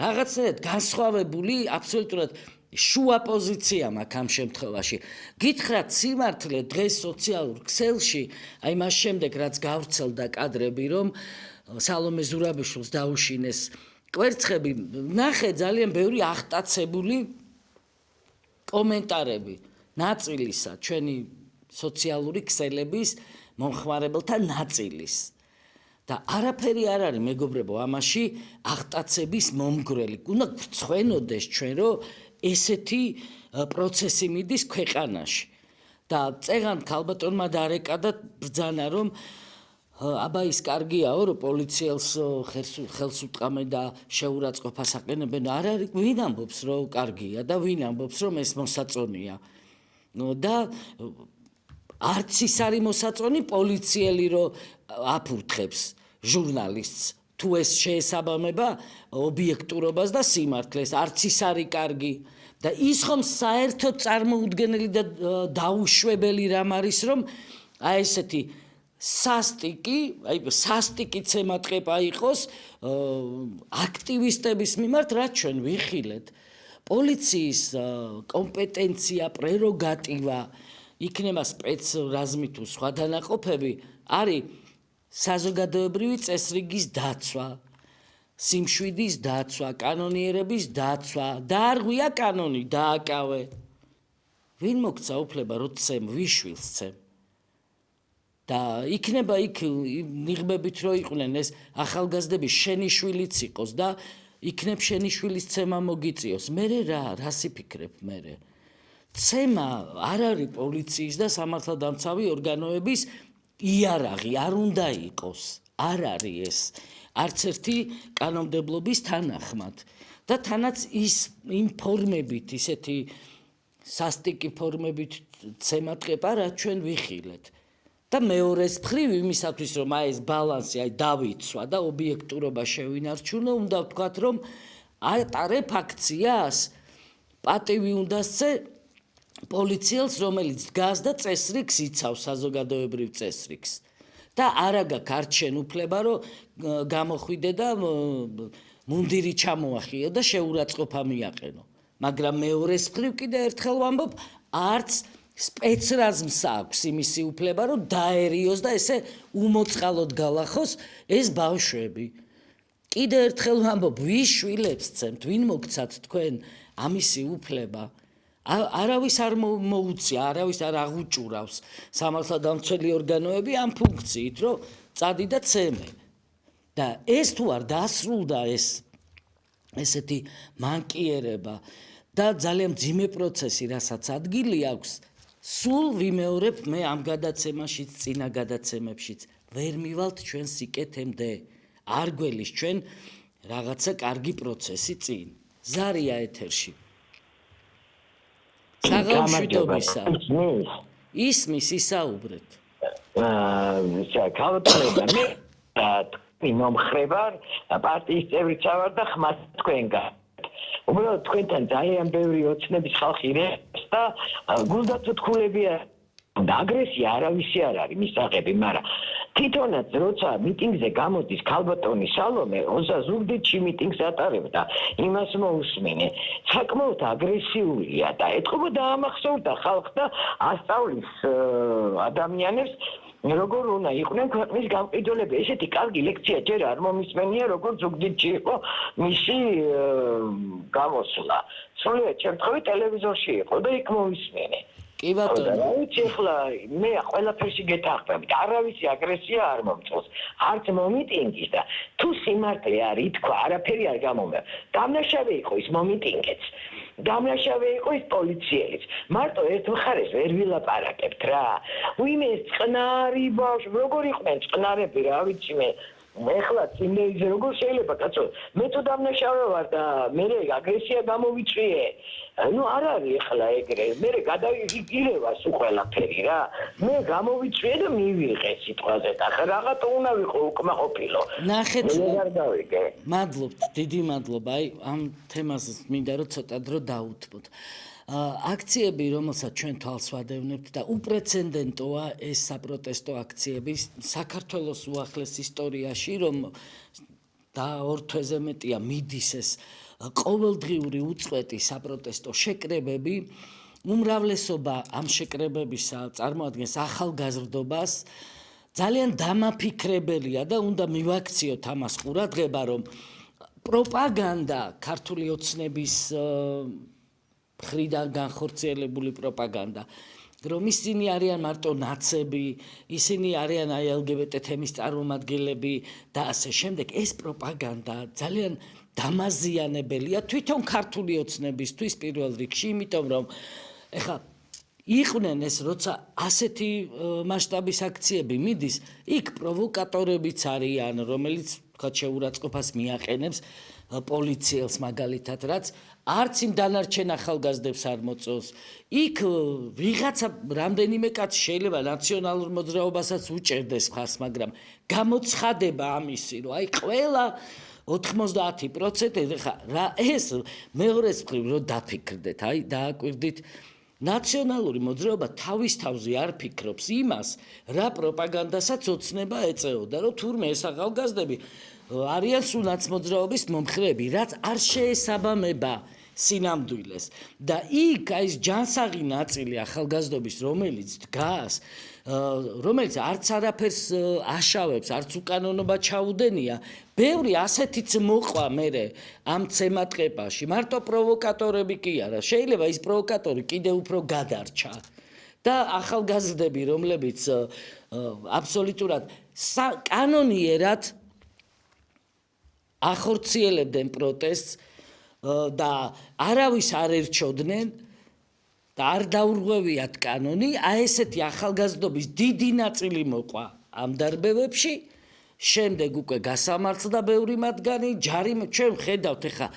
რაღაცნაირად განსხვავებული აბსოლუტურად შუა პოზიცია მაქვს ამ შემთხვევაში. გითხრათ სიმართლე დღეს სოციალურ ქსელში, აი მას შემდეგ რაც გავრცელდა კადრები, რომ სალომე ზურაბიშვილს დაუშინეს კვერცხები, ნახე ძალიან ბევრი აღტაცებული კომენტარები. ნაწილისა ჩვენი სოციალური ქსელების მომხმარებელთა ნაწილის და არაფერი არ არის მეგობრებო ამაში აღტაცების მომგვრელი. უნდა გვცხვენოდეს ჩვენ რომ ესეთი პროცესი მიდის ქვეყანაში და წეგან ქალბატონმა დაარეკადა ბრძანა რომ აბა ის კარგიაო რომ პოლიციელს ხელს უტყამენ და შეურაცხყოფას აყენებენ. არ არის ვინ ამბობს რომ კარგია და ვინ ამბობს რომ ეს მოსაწონია. და არც ის არის მოსაწონი პოლიციელი რომ აფურთხებს ჟურნალისტს თუ ეს შეესაბამება ობიექტურობას და სიმართლეს, არც ის არის კარგი და ის ხომ საერთოდ წარმოუდგენელი და დაუშვებელი რამ არის რომ აი ესეთი სასტიკი ცემატყეპა იყოს აქტივისტების მიმართ, რაც ჩვენ ვიხილეთ. პოლიციის კომპეტენცია, პრეროგატივა, იქნება სპეცრაზმი თუ სხვა დანაყოფები, არის საზოგადოებრივი წესრიგის დაცვა, სიმშვიდის დაცვა, კანონიერების დაცვა, დაარღვია კანონი, დააკავე. ვინ მოგცა უფლება რომ ცემ, ვიშვილს ცემ? და იქნება იქ ნიღბებით რომ იყვნენ ეს ახალგაზრდები შენი შვილიც იყოს და იქნებ შენი შვილის ცემა მოგიწიოს. მერე რას იფიქრებ მერე? ცემა არ არის პოლიციის და სამართალდამცავი ორგანოების იარაღი, არ უნდა იყოს. არ არის ეს არც ერთი კანონმდებლობის თანახმად. და თანაც ის იმ ფორმებით, ისეთი სასტიკი ფორმებით ცემატყეპა, რაც ჩვენ ვიხილეთ. და მეორეს მხრივ იმისათვის რომ აი ეს ბალანსი დავიცვა და ობიექტურობა შევინარჩუნო, უნდა ვთქვათ რომ ატარებ აქციას, პატივი უნდა სცე პოლიციელს, რომელიც დგას და წესრიგს იცავს, საზოგადოებრივ წესრიგს. და არა გაქვს არც შენ უფლება რომ გამოხვიდე და მუნდირი ჩამოახიო და შეურაცხყოფა მიაყენო. მაგრამ მეორეს მხრივ კიდე ერთხელ ვამბობ, არც სპეცრაზმს აქვს იმისი უფლება რომ დაერიოს და ესე უმოწყალოდ გალახოს ეს ბავშვები. კიდე ერთხელ ვამბობ, ვის შვილებს ცემთ, ვინ მოგცათ თქვენ ამისი უფლება? არავის არ მოუწია, არავის არ აღუჭურავს სამართალდამცველი ორგანოები ამ ფუნქციით, რომ წადი და ცემე. და ეს თუ არ დასრულდა ესეთი მანკიერება და ძალიან მძიმე პროცესი, რასაც ადგილი აქვს, სულ ვიმეორებ მე ამ გადაცემაშიც, წინა გადაცემებშიც, ვერ მივალთ ჩვენ სიკეთემდე. არ გველის ჩვენ რაღაცა კარგი პროცესი წინ. ზარია ეთერში. საღამშვიდობისა. ისმის ისაუბრეთ. ქალბატონებმა მე მომხრება პარტიის წევრიც ვარ და ხმას თქვენგან. უბრალოდ თქვენთან ძალიან ბევრი ოცნების ხალხი რეს და გულდაწუთხულებია და აგრესია არავისი არ არის მისაღები, მაგრამ თვითონაც როცა მიტინგზე გამოდის ქალბატონი სალომე, როცა ზუგდიდში მიტინგს ატარებდა, იმას მოусმინე. საკმაოდ აგრესიულია და ეთყობა დაამახსოვრდა ხალხს და ასწავლის ადამიანებს როგორ უნდა იყვნენ ქვეყნის გამყიდველები. ესეთი კარგი ლექცია ჯერ არ მომისმენია, როგორც ზუგდიდში იყო მისი გამოსვლა. სრულიად შემთხვევით ტელევიზორში იყო და იქ მომისმენე. კი ბატონო. რა ვიცი ახლა მე ყველაფერში გეთახმებით. არავისი აგრესია არ მომწონს. არც მომიტინგის და თუ სიმართლე არის თქვა, არაფერი არ გამომევა. დამნაშავე იყო ის მომიტინგეც. დამნაშავე იყო ის პოლიციელიც. მარტო ერთ მხარეს ვერ ვილაპარაკებთ რა. ვინმე წყნარი ბავშვი, როგორ იყვნენ წყნარები, რა ვიცი მე. ეხლა წინეზე როგორ შეიძლება კაცო მე თუ დამნაშავე ვარ და მე აგრესია გამოვიწვიე ну არ არის ეხლა ეგრე მე გადაიგირევა სულ ყველაფერი რა მე გამოვიწვიე და მივიღე სიტყვაზე და რაღაცა უნდა ვიყო უკმაყოფილო ნახეთ არ დავიგე მადლობთ დიდი მადლობა აი ამ თემას მინდა რომ ცოტა დრო დავუთმოთ აქციები, რომელსაც ჩვენ თვალს ვადევნებთ და უპრეცედენტოა ეს საპროტესტო აქციები საქართველოს უახლეს ისტორიაში, რომ და ორ თვეზე მეტია მიდის ეს ყოველდღიური უწყვეტი საპროტესტო შეკრებები, უმრავლესობა ამ შეკრებებისა წარმოადგენს ახალგაზრდობას, ძალიან დამაფიქრებელია და უნდა მივაქციოთ ამას ყურადღება, რომ პროპაგანდა ქართული ოცნების ხრიდან განხორციელებული პროპაგანდა, რომ ისინი არიან მარტო ნაცები, ისინი არიან აი LGBT თემის წარმომადგენლები და ასე შემდეგ, ეს პროპაგანდა ძალიან დამაზიანებელია თვითონ ქართული ოცნებისთვის პირველ რიგში, იმიტომ რომ ეხლა იყვნენ ეს როცა ასეთი მასშტაბის აქციები მიდის, იქ პროვოკატორებიც არიან, რომელიც თქვათ შეურაცხყოფას მიაყენებს პოლიციელს მაგალითად, რაც არც იმ დანარჩენ ახალგაზრდებს არ მოწონს. იქ ვიღაცა რამდენიმე კაცი შეიძლება ნაციონალურ მოძრაობასაც უჭერდეს მხარს, მაგრამ გამოცხადება ამისი, რომ აი ყველა 90% ხა რა ეს მეორეს მხრივ რომ დაფიქრდეთ, აი დააკვირდით ნაციონალური მოძრაობა თავის თავზე არ ფიქრობს იმას, რა პროპაგანდასაც ოცნება ეწეოდა, რომ თურმე ეს ახალგაზრდები არიან სულ ნაცმოძრაობის მომხრეები, რაც არ შეესაბამება სინამდვილეს და იქ აი ეს ჯანსაღი ნაწილი ახალგაზრდობის, რომელიც დგას, რომელიც არც არაფერს აშავებს, არც უკანონობა ჩაუდენია, ბევრი ასეთიც მოყვა მერე ამ ცემატყეპაში, მარტო პროვოკატორები კი არა, შეიძლება ის პროვოკატორი კიდევ უფრო გადარჩა და ახალგაზრდები, რომლებიც აბსოლუტურად კანონიერად ახორციელებდნენ პროტესტს და არავის არ ერჩოდნენ და არ დაურღვევიათ კანონი, აი ესეთი ახალგაზრდობის დიდი ნაწილი მოყვა ამ დარბევებში, შემდეგ უკვე გასამართლდა ბევრი მათგანი, ჯარიმე ჩვენ ხედავთ ეხა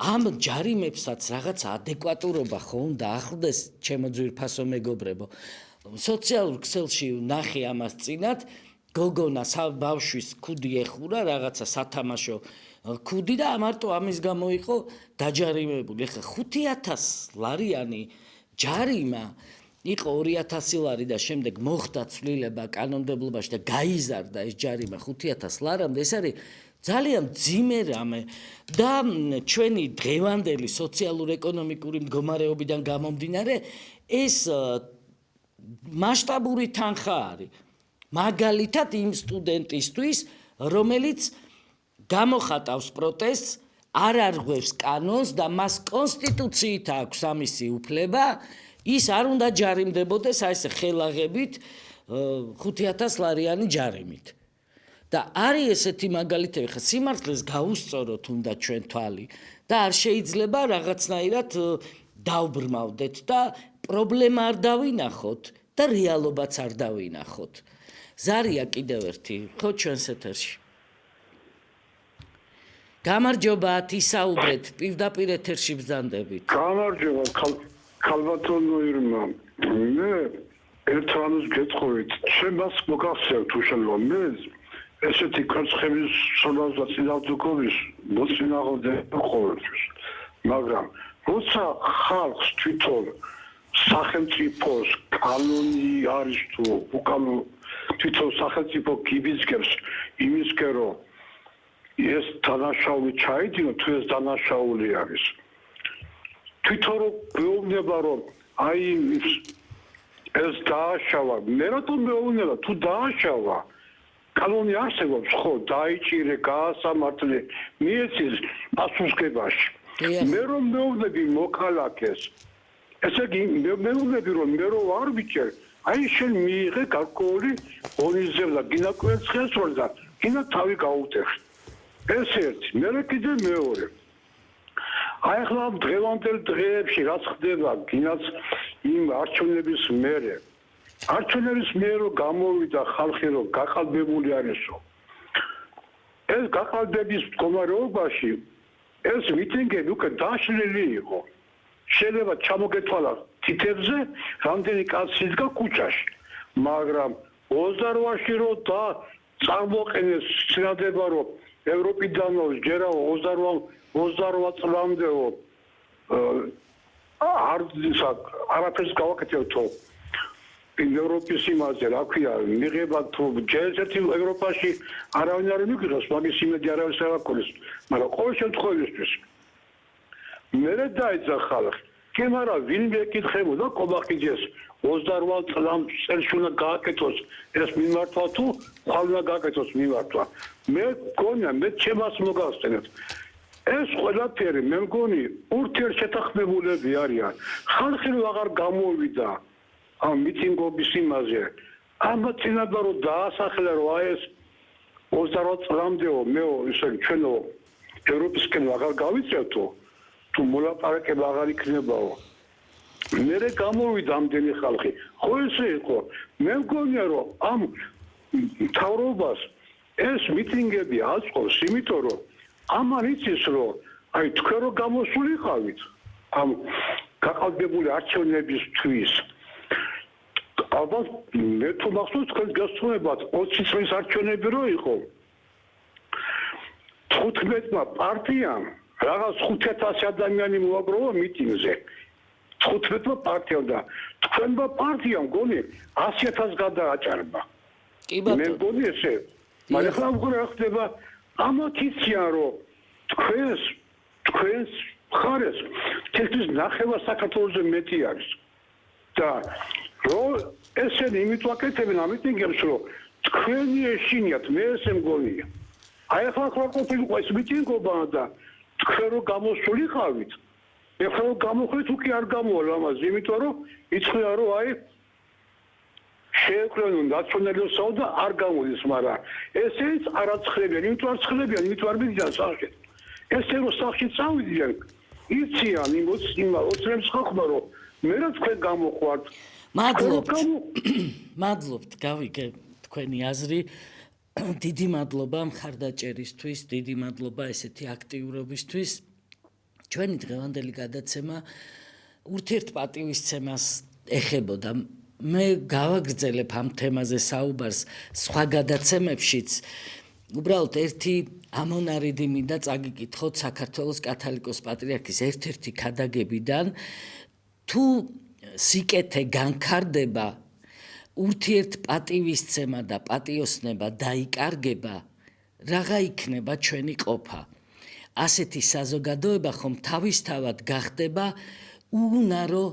ამ ჯარიმებსაც რაღაცა ადეკვატურობა ხო უნდა ახლდეს ჩემო ძვირფასო მეგობრებო. სოციალურ ქსელში ნახე ამას წინათ გოგონა ბავშვის ქუდი ეხურა რაღაცა სათამაშო ქუდი და მარტო ამის გამო იყო დაჯარიმებული. ეხლა 5000 ლარიანი ჯარიმა იყო 2000 ლარი და შემდეგ მოხდა ცვლილება კანონმდებლობაში და გაიზარდა ეს ჯარიმა 5000 ლარამდე. ეს არის ძალიან ძიმე რამე და ჩვენი დღევანდელი სოციალურ-ეკონომიკური მდგომარეობიდან გამომდინარე ეს მასშტაბური თანხა არის. მაგალითად იმ სტუდენტისთვის, რომელიც გამოხატავს პროტესტს, არ არღვევს კანონს და მას კონსტიტუციით აქვს ამისი უფლება, ის არ უნდა ჯარიმდებოდეს აი ეს ხელაღებით 5000 ლარიანი ჯარიმით. და არის ესეთი მაგალითები, ხა სიმართლეს გაუსწოროთ უნდა ჩვენ თვალი და არ შეიძლება რაღაცნაირად დავბრმავდეთ და პრობლემა არ დავინახოთ და რეალობაც არ დავინახოთ. ზარია კიდევ ერთი, ხო ჩვენს ეთერში. გამარჯობა, ისაუბრეთ, პირდაპირ ეთერში ბრძანდებით. გამარჯობა, ქალბატონო ირმა. მე ერთ რამს გეტყვით, ჩემს მოგახსენებთ თუ შეიძლება მე ესეთი კრცხების სოლაზა წინააღმდეგობის მოწინააღმდეგე ყოველთვის. მაგრამ როცა ხალხს თვითონ სახელმწიფოს კანონი არის თუ უკანონო თვითონ სახელმწიფო გიბიძგებს იმისკენ რომ ეს დანაშაული ჩაიდინო თუ ეს დანაშაული არის თვითონ რომ მეუბნება რომ აი ეს დააშავა მე რატომ მეუბნება თუ დააშავა კანონი არსებობს ხო დაიჭირე გაასამართლე მიეცეს პასუხისგებაში მე რომ მეუბნები მოქალაქეს ესე იგი მე ვუმები რომ მე რო არ ვიჭერ აი შენ მიიღე გარკვეული ორიზებდა გინა კვერცხებს რო და გინა თავი გაუტეხ ეს ერთი მე კიდე მეორე აი ახლა დღევანდელ დღეებში რაც ხდება გინაც იმ არჩევნების მერე რო გამოვიდა ხალხი რომ გაყალბებული არისო ეს გაყალბების მდგომარეობაში ეს მიტინგები უკვე დაშლილი იყო შეიძლება ჩამოგეთვალა თითებზე რამდენი კაცი იდგა კუჩაში მაგრამ 28-ში რო და წარმოყენეს ცნადება რომ ევროპიდანო ჯერა 28 წლამდეო არაფერს გავაკეთებთო ევროპის იმაზე რა ქვია მიღება თუ ჯერჯერთ ევროპაში არავინ არ მიგროს მაგის იმედი არავის არ აქვს მაგრამ ყოველ შემთხვევაში მე დაიძა ხალხი კი მაგრამ ვინ მეკითხებოდა კობახიძეს 28 წელს უნდა გააკეთოს ეს მიმართვა თუ ხალ უნდა გააკეთოს მიმართვა მე გონია მე ჩემას მოგახსენებთ ეს ყველაფერი მე მგონი ურთიერთშეთანხმებულები არიან ხალხი რო აღარ გამოვიდა ამ მიტინგობის იმაზე ამათ წინადა რომ დაასახელა რომ აი ეს 28 წლამდეო მე ისე ჩვენო ევროპისკენ აღარ გავიწევთო თუ მოლაპარაკება აღარ იქნებაო მერე გამოვიდა ამდენი ხალხი ხო ესე იყო მე მგონია რომ ამ მთავრობას ეს მიტინგები აწყობს იმიტომ რომ ამან იცის რომ აი თქვენ რო გამოსულიყავით ამ გაყალბებული არჩევნებისთვის ალბათ მე თუ მახსოვს თქვენ გასწრებათ 20 წლის არჩევნები რო იყო 15-მა პარტიამ რაღაც 5,000 ადამიანი მოაგროვა მიტინგზე 15-მა პარტიამ და თქვენმა პარტიამ გონი 100,000 გადააჭარბა კი ბატონო მე მგონი ესე მაგრამ ხა რა ხდება ამათ იციან რომ თქვენს ხარეს თითქმის ნახევა საქართველოზე მეტი არის და რომ ესენი იმით ვაკეთებენ ამ მიტინგებს რომ თქვენი ეშინიათ მე ესე მგონია აი ახლა ყოფილიყო ეს მიტინგობა და თქვენ რო გამოსულიყავით ეხლა რო გამოხვით უკვე არ გამოვალ ამას იმიტომ რომ იცხრა რომ აი შეეკვნენ ნაციონალურ საუდა არ გამოდის მაგრამ ესეც არაცხრებიან იმიტომ არ ცხრებიან იმიტომ არ მიდიან სახში ესე რომ სახში წავიდიან იციან იმ ოცნებს ხალხმა რომ მე რა თქვენ გამოყვართ მადლობთ გავიგე თქვენი აზრი დიდი მადლობა მხარდაჭერისთვის დიდი მადლობა ესეთი აქტიურობისთვის ჩვენი დღევანდელი გადაცემა ურთიერთპატივისცემას ეხებოდა მე გავაგრძელებ ამ თემაზე საუბარს სხვა გადაცემებშიც უბრალოდ ერთი ამონარიდი მინდა წაგიკითხოთ საქართველოს კათოლიკოს პატრიარქის ერთ-ერთი ქადაგებიდან თუ სიკეთე განქარდება ურთიერთპატივისცემა და პატიოსნება დაიკარგება რაღა იქნება ჩვენი ყოფა ასეთი საზოგადოება ხომ თავისთავად გახდება უუნარო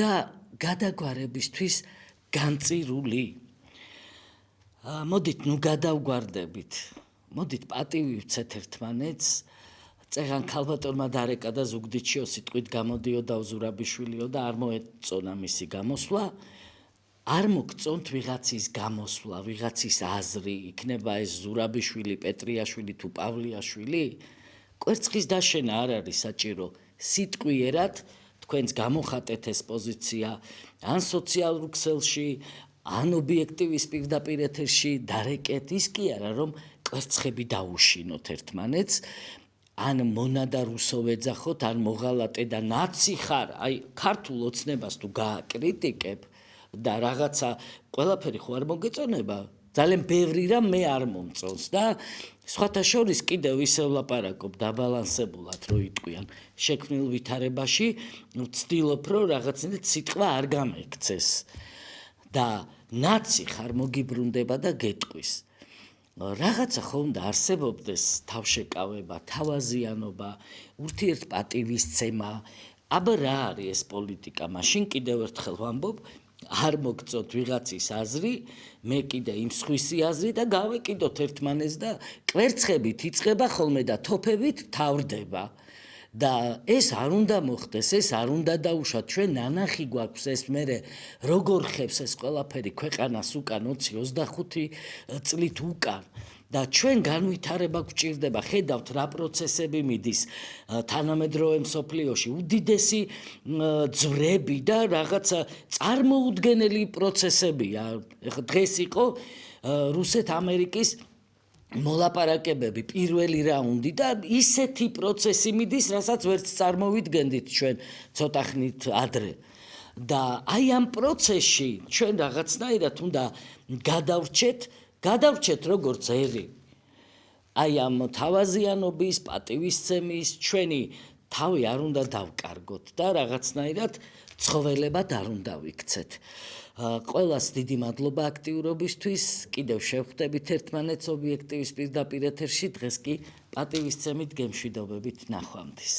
და გადაგვარებისთვის განწირული მოდით ნუ გადავგვარდებით მოდით პატივი ვცეთ ერთმანეთს წეღან ქალბატონმა დარეკა და ზუგდიდშიო სიტყვით გამოდიოდა ზურაბიშვილიო და არ მოეწონა მისი გამოსვლა არ მოგწონთ ვიღაცის გამოსვლა ვიღაცის აზრი იქნება ეს ზურაბიშვილი პეტრიაშვილი თუ პავლიაშვილი კვერცხის დაშენა არ არის საჭირო სიტყვიერად თქვენს გამოხატეთ ეს პოზიცია ან სოციალურ ქსელში ან ობიექტივის პირდაპირ ეთერში დარეკეთ ის კი არა რომ კვერცხები დაუშინოთ ერთმანეთს ან მონადა რუსო ვეძახოთ ან მოღალატე და ნაცი ხარ აი ქართულ ოცნებას თუ გააკრიტიკებ და რაღაცა ყველაფერი ხო არ მოგეწონება ძალიან ბევრი რამ მე არ მომწონს და სხვათა შორის კიდევ ისევ ლაპარაკობ დაბალანსებულად რო იტყვიან შექმნილ ვითარებაში ვცდილობ რომ რაღაცნაირად სიტყვა არ გამექცეს და ნაცი ხარ მოგიბრუნდება და გეტყვის რაღაცა ხო უნდა არსებობდეს თავშეკავება თავაზიანობა ურთიერთპატივისცემა აბა რა არის ეს პოლიტიკა მაშინ კიდევ ერთხელ ვამბობ არ მოგწოთ ვიღაცის აზრი მე კიდე იმ სხვისი აზრი და გავეკიდოთ ერთმანეს და კვერცხებით იწყება ხოლმე და თოფებით თავდება და ეს არ უნდა მოხდეს, ეს არ უნდა დაუშვათ. ჩვენ ნანახი გვაქვს ეს მერე როგორ ხებს ეს ყველაფერი ქვეყანას უკან 20-25 წლით უკან. და ჩვენ განვითარება გვჭირდება, ხედავთ რა პროცესები მიდის თანამედროვე მსოფლიოში, უდიდესი ძვრები და რაღაცა წარმოუდგენელი პროცესებია. ეხლა დღეს იყო რუსეთ-ამერიკის მოლაპარაკებები, პირველი რაუნდი და ისეთი პროცესი მიდის, რასაც ვერც წარმოვიდგენდით ჩვენ ცოტა ხნით ადრე. და აი ამ პროცესში ჩვენ რაღაცნაირად უნდა გადავრჩეთ როგორც ერი. აი ამ თავაზიანობის, პატივისცემის ჩვენი თავი არ უნდა დავკარგოთ და რაღაცნაირად ცხოველებად არ უნდა ვიქცეთ. ყველას დიდი მადლობა აქტიურობისთვის. კიდევ შევხვდებით ერთმანეთს ობიექტივის პირდაპირ ეთერში. დღეს კი პატივისცემით გემშვიდობებით ნახვამდის.